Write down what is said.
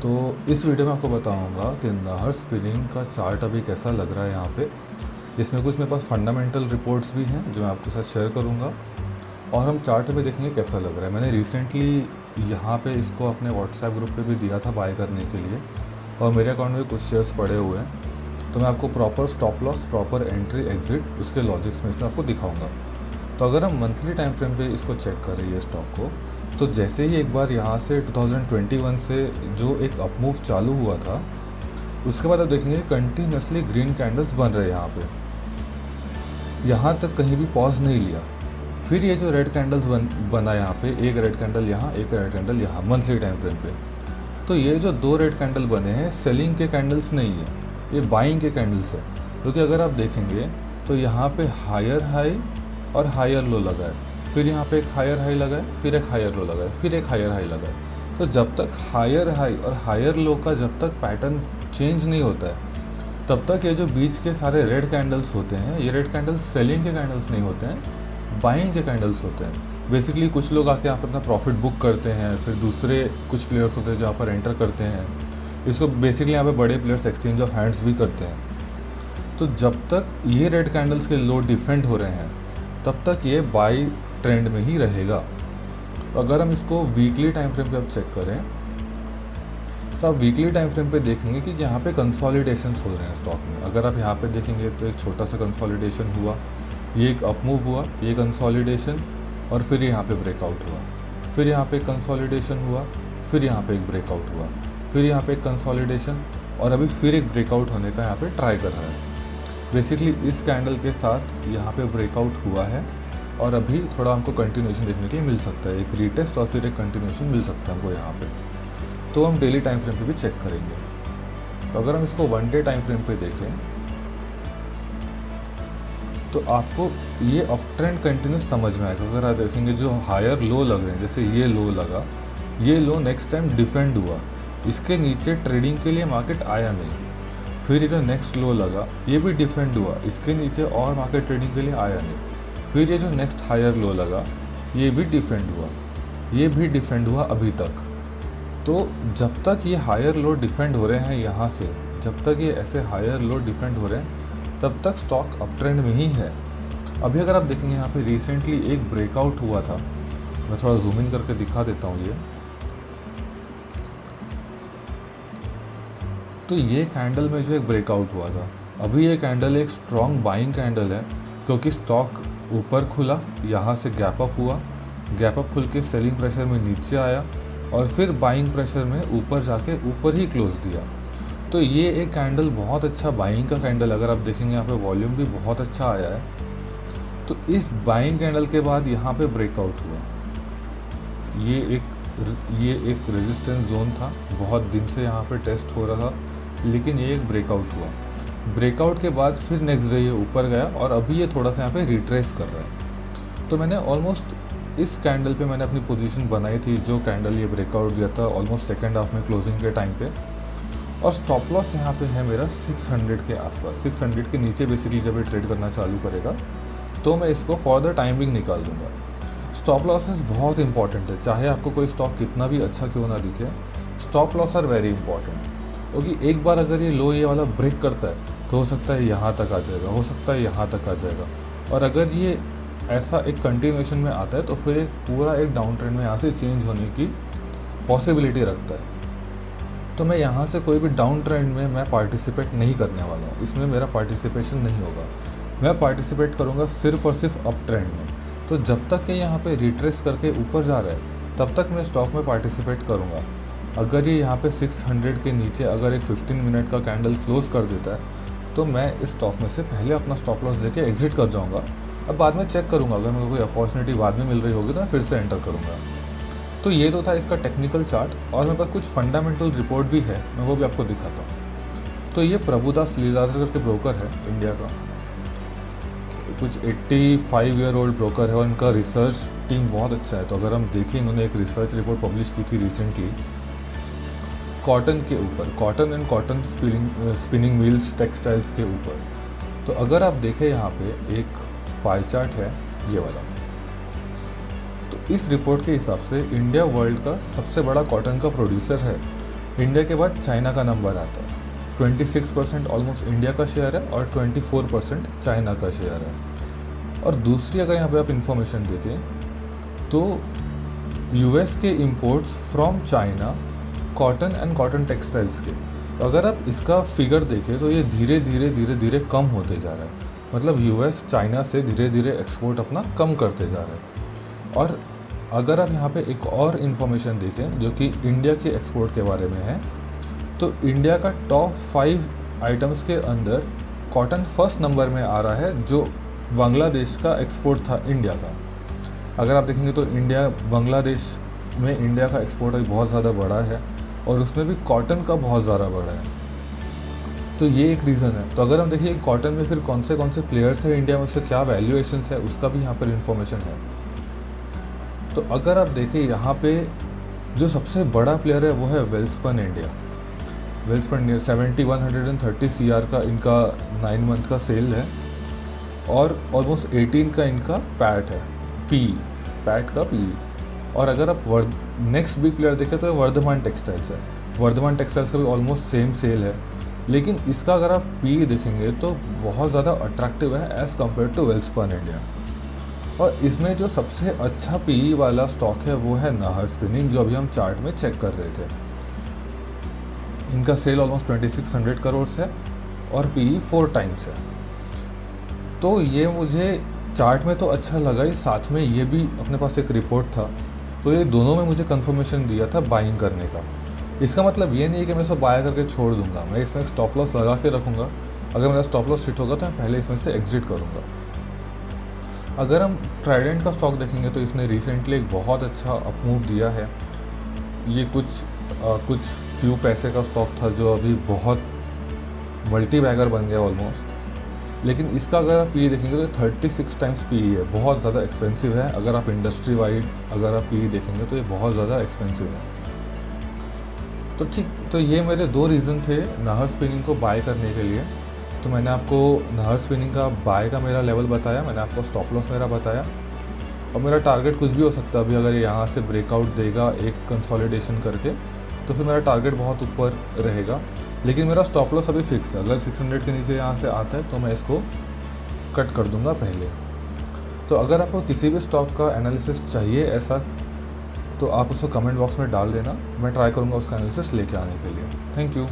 तो इस वीडियो में आपको बताऊंगा कि नाहर स्पिनिंग का चार्ट अभी कैसा लग रहा है यहाँ पे। इसमें कुछ मेरे पास फंडामेंटल रिपोर्ट्स भी हैं जो मैं आपके साथ शेयर करूँगा, और हम चार्ट में देखेंगे कैसा लग रहा है। मैंने रिसेंटली यहाँ पे इसको अपने व्हाट्सएप ग्रुप पे भी दिया था बाय करने के लिए, और मेरे अकाउंट में कुछ शेयर्स पड़े हुए हैं। तो मैं आपको proper stop loss, proper entry exit, उसके लॉजिक्स में इसमें आपको दिखाऊंगा। तो अगर हम मंथली टाइम फ्रेम पे इसको चेक करें ये स्टॉक को, तो जैसे ही एक बार यहाँ से 2021 से जो एक अपमूव चालू हुआ था, उसके बाद आप देखेंगे कंटिन्यूसली ग्रीन कैंडल्स बन रहे हैं यहाँ पे। यहाँ तक कहीं भी पॉज नहीं लिया। फिर ये जो रेड कैंडल्स बना यहाँ पे, एक रेड कैंडल यहाँ, एक रेड कैंडल यहाँ, मंथली टाइम फ्रेम पे। तो ये जो दो रेड कैंडल बने हैं, सेलिंग के कैंडल्स नहीं है, ये बाइंग के कैंडल्स है। क्योंकि अगर आप देखेंगे तो यहाँ पे हायर हाई और हायर लो लगा है, फिर यहाँ पे एक हायर हाई लगा है, फिर एक हायर लो लगा है, फिर एक हायर हाई लगा है। तो जब तक हायर हाई और हायर लो का जब तक पैटर्न चेंज नहीं होता है, तब तक ये जो बीच के सारे रेड कैंडल्स होते हैं, ये रेड कैंडल्स सेलिंग के कैंडल्स नहीं होते हैं, बाइंग के कैंडल्स होते हैं। बेसिकली कुछ लोग आके यहाँ पर अपना प्रॉफिट बुक करते हैं, फिर दूसरे कुछ प्लेयर्स होते हैं जो यहाँ पर एंटर करते हैं। इसको बेसिकली यहाँ पे बड़े प्लेयर्स एक्सचेंज ऑफ हैंड्स भी करते हैं। तो जब तक ये रेड कैंडल्स के लो डिफेंड हो रहे हैं, तब तक ये बाई ट्रेंड में ही रहेगा। अगर हम इसको वीकली टाइम फ्रेम पे अब चेक करें, तो आप वीकली टाइम फ्रेम पे देखेंगे कि यहाँ पे कंसोलिडेशंस हो रहे हैं स्टॉक में। अगर आप यहाँ पे देखेंगे तो एक छोटा सा कंसोलिडेशन हुआ, ये एक अपमूव हुआ, ये कंसोलिडेशन, और फिर यहाँ पे ब्रेकआउट हुआ, फिर यहाँ पे कंसोलिडेशन हुआ, फिर यहाँ पे एक ब्रेकआउट हुआ, फिर यहाँ पे एक कंसोलिडेशन, और अभी फिर एक ब्रेकआउट होने का यहाँ पे ट्राई कर रहा है। बेसिकली इस कैंडल के साथ यहाँ पे ब्रेकआउट हुआ है, और अभी थोड़ा हमको कंटिन्यूशन देखने के लिए मिल सकता है, एक रीटेस्ट और फिर एक कंटिन्यूशन मिल सकता है हमको यहाँ पे। तो हम डेली टाइम फ्रेम पे भी चेक करेंगे। तो अगर हम इसको वन डे टाइम फ्रेम पे देखें, तो आपको ये अप ट्रेंड कंटिन्यूस समझ में आएगा। अगर आप देखेंगे जो हायर लो लग रहे हैं, जैसे ये लो लगा, ये लो नेक्स्ट टाइम डिफेंड हुआ, इसके नीचे ट्रेडिंग के लिए मार्केट आया नहीं। फिर ये जो नेक्स्ट लो लगा, ये भी डिफेंड हुआ, इसके नीचे और मार्केट ट्रेडिंग के लिए आया नहीं। फिर ये जो नेक्स्ट हायर लो लगा, ये भी डिफेंड हुआ, ये भी डिफेंड हुआ अभी तक। तो जब तक ये हायर लो डिफेंड हो रहे हैं यहाँ से, जब तक ये ऐसे हायर लो डिफेंड हो रहे हैं, तब तक स्टॉक अप ट्रेंड में ही है। अभी अगर आप देखेंगे यहाँ पे रिसेंटली एक ब्रेकआउट हुआ था, मैं थोड़ा जूम इन करके दिखा देता हूँ ये। तो ये कैंडल में जो एक ब्रेकआउट हुआ था, अभी ये कैंडल एक स्ट्रॉन्ग बाइंग कैंडल है, क्योंकि स्टॉक ऊपर खुला, यहाँ से गैप अप हुआ, गैप अप खुल के सेलिंग प्रेशर में नीचे आया, और फिर बाइंग प्रेशर में ऊपर जाके ऊपर ही क्लोज दिया। तो ये एक कैंडल बहुत अच्छा बाइंग का कैंडल, अगर आप देखेंगे यहाँ पे वॉल्यूम भी बहुत अच्छा आया है। तो इस बाइंग कैंडल के बाद यहाँ पे ब्रेकआउट हुआ, ये एक रेजिस्टेंस जोन था, बहुत दिन से यहाँ पे टेस्ट हो रहा था, लेकिन ये एक ब्रेकआउट हुआ। ब्रेकआउट के बाद फिर नेक्स्ट डे ये ऊपर गया, और अभी ये थोड़ा सा यहाँ पे रिट्रेस कर रहा है। तो मैंने ऑलमोस्ट इस कैंडल पे मैंने अपनी पोजीशन बनाई थी, जो कैंडल ये ब्रेकआउट दिया था ऑलमोस्ट सेकेंड हाफ में क्लोजिंग के टाइम पे। और स्टॉप लॉस यहाँ पे है मेरा 600 के आसपास, 600 के नीचे बेसिकली जब ये ट्रेड करना चालू करेगा, तो मैं इसको फॉर द टाइमिंग निकाल दूंगा। स्टॉप लॉसेस बहुत इंपॉर्टेंट है, चाहे आपको कोई स्टॉक कितना भी अच्छा क्यों ना दिखे, stop loss are very important. क्योंकि एक बार अगर ये लो ये वाला ब्रेक करता है, तो हो सकता है यहाँ तक आ जाएगा, हो सकता है यहाँ तक आ जाएगा, और अगर ये ऐसा एक कंटिन्यूएशन में आता है, तो फिर एक पूरा एक डाउन ट्रेंड में यहाँ से चेंज होने की पॉसिबिलिटी रखता है। तो मैं यहाँ से कोई भी डाउन ट्रेंड में मैं पार्टिसिपेट नहीं करने वाला हूँ, इसमें मेरा पार्टिसिपेशन नहीं होगा। मैं पार्टिसिपेट करूँगा सिर्फ और सिर्फ अप ट्रेंड में। तो जब तक ये यहाँ पे रिट्रेस करके ऊपर जा रहा है, तब तक मैं स्टॉक में पार्टिसिपेट करूँगा। अगर ये यहाँ पे 600 के नीचे अगर एक 15 मिनट का कैंडल क्लोज कर देता है, तो मैं इस स्टॉक में से पहले अपना स्टॉप लॉस देके एग्जिट कर जाऊँगा। अब बाद में चेक करूँगा, अगर मेरे को कोई अपॉर्चुनिटी बाद में मिल रही होगी तो मैं फिर से एंटर करूँगा। तो ये तो था इसका टेक्निकल चार्ट, और मेरे पास कुछ फंडामेंटल रिपोर्ट भी है, मैं वो भी आपको दिखाता हूँ। तो ये प्रभुदास लीलाधर करके ब्रोकर है इंडिया का, कुछ 85 ईयर ओल्ड ब्रोकर है, और इनका रिसर्च टीम बहुत अच्छा है। तो अगर हम देखें, इन्होंने एक रिसर्च रिपोर्ट पब्लिश की थी रिसेंटली कॉटन के ऊपर, cotton and cotton spinning mills textiles के ऊपर। तो अगर आप देखें यहाँ पे एक पाई चार्ट है ये वाला, तो इस रिपोर्ट के हिसाब से इंडिया वर्ल्ड का सबसे बड़ा कॉटन का प्रोड्यूसर है, इंडिया के बाद चाइना का नंबर आता है। 26% ऑलमोस्ट इंडिया का शेयर है और 24% चाइना का शेयर है। और दूसरी अगर यहाँ पे आप इंफॉर्मेशन देखें तो यूएस के imports from China cotton and cotton textiles के, अगर आप इसका फिगर देखें तो ये धीरे धीरे कम होते जा रहा है। मतलब यूएस चाइना से धीरे धीरे एक्सपोर्ट अपना कम करते जा रहा है। और अगर आप यहाँ पे एक और इन्फॉर्मेशन देखें जो कि इंडिया के एक्सपोर्ट के बारे में है, तो इंडिया का टॉप 5 आइटम्स के अंदर कॉटन फर्स्ट नंबर में आ रहा है, जो बांग्लादेश का एक्सपोर्ट था इंडिया का। अगर आप देखेंगे तो बांग्लादेश में इंडिया का एक्सपोर्ट बहुत ज़्यादा बड़ा है और उसमें भी कॉटन का बहुत ज़्यादा बड़ा है। तो ये एक रीज़न है। तो अगर हम देखिए कॉटन में फिर कौन से प्लेयर्स हैं इंडिया में, उससे क्या वैल्यूएशंस है, उसका भी यहाँ पर इन्फॉर्मेशन है। तो अगर आप देखें यहाँ पे जो सबसे बड़ा प्लेयर है वो है Welspun India. Welspun India 7130 CR का इनका 9 मंथ का सेल है और ऑलमोस्ट 18 का इनका पैट है, पैट का पी। और अगर आप नेक्स्ट बिग प्लेयर देखें तो वर्धमान टेक्सटाइल्स है। वर्धमान टेक्सटाइल्स का भी ऑलमोस्ट सेम सेल है, लेकिन इसका अगर आप पी देखेंगे तो बहुत ज़्यादा अट्रैक्टिव है as compare to Welspun India. और इसमें जो सबसे अच्छा पी वाला स्टॉक है वो है नाहर स्पिनिंग, जो अभी हम चार्ट में चेक कर रहे थे। इनका सेल ऑलमोस्ट 2600 करोड़ है और पी 4 टाइम्स है। तो ये मुझे चार्ट में तो अच्छा लगा ही, साथ में ये भी अपने पास एक रिपोर्ट था, तो ये दोनों में मुझे कंफर्मेशन दिया था बाइंग करने का। इसका मतलब ये नहीं है कि मैं इसको बाय करके छोड़ दूंगा, मैं इसमें एक स्टॉप लॉस लगा के रखूँगा। अगर मेरा स्टॉप लॉस हिट होगा तो मैं पहले इसमें से एग्जिट करूँगा। अगर हम ट्राइडेंट का स्टॉक देखेंगे तो इसने रिसेंटली एक बहुत अच्छा अपमूव दिया है। ये कुछ फ्यू पैसे का स्टॉक था जो अभी बहुत मल्टी बैगर बन गया ऑलमोस्ट, लेकिन इसका अगर आप पी देखेंगे तो 36 टाइम्स पी है, बहुत ज़्यादा एक्सपेंसिव है। अगर आप इंडस्ट्री वाइड अगर आप पी देखेंगे तो ये बहुत ज़्यादा एक्सपेंसिव है। तो ठीक, तो ये मेरे 2 रीज़न थे नाहर स्पिनिंग को बाय करने के लिए। तो मैंने आपको नाहर स्पिनिंग का बाय का मेरा लेवल बताया, मैंने आपको स्टॉप लॉस मेरा बताया, और मेरा टारगेट कुछ भी हो सकता है। अभी अगर यहाँ से ब्रेकआउट देगा एक कंसोलिडेशन करके तो फिर मेरा टारगेट बहुत ऊपर रहेगा, लेकिन मेरा स्टॉप लॉस अभी फिक्स है। अगर 600 के नीचे यहाँ से आता है तो मैं इसको कट कर दूंगा पहले। तो अगर आपको किसी भी स्टॉक का एनालिसिस चाहिए ऐसा, तो आप उसको कमेंट बॉक्स में डाल देना, मैं ट्राई करूँगा उसका एनालिसिस लेके आने के लिए। Thank you.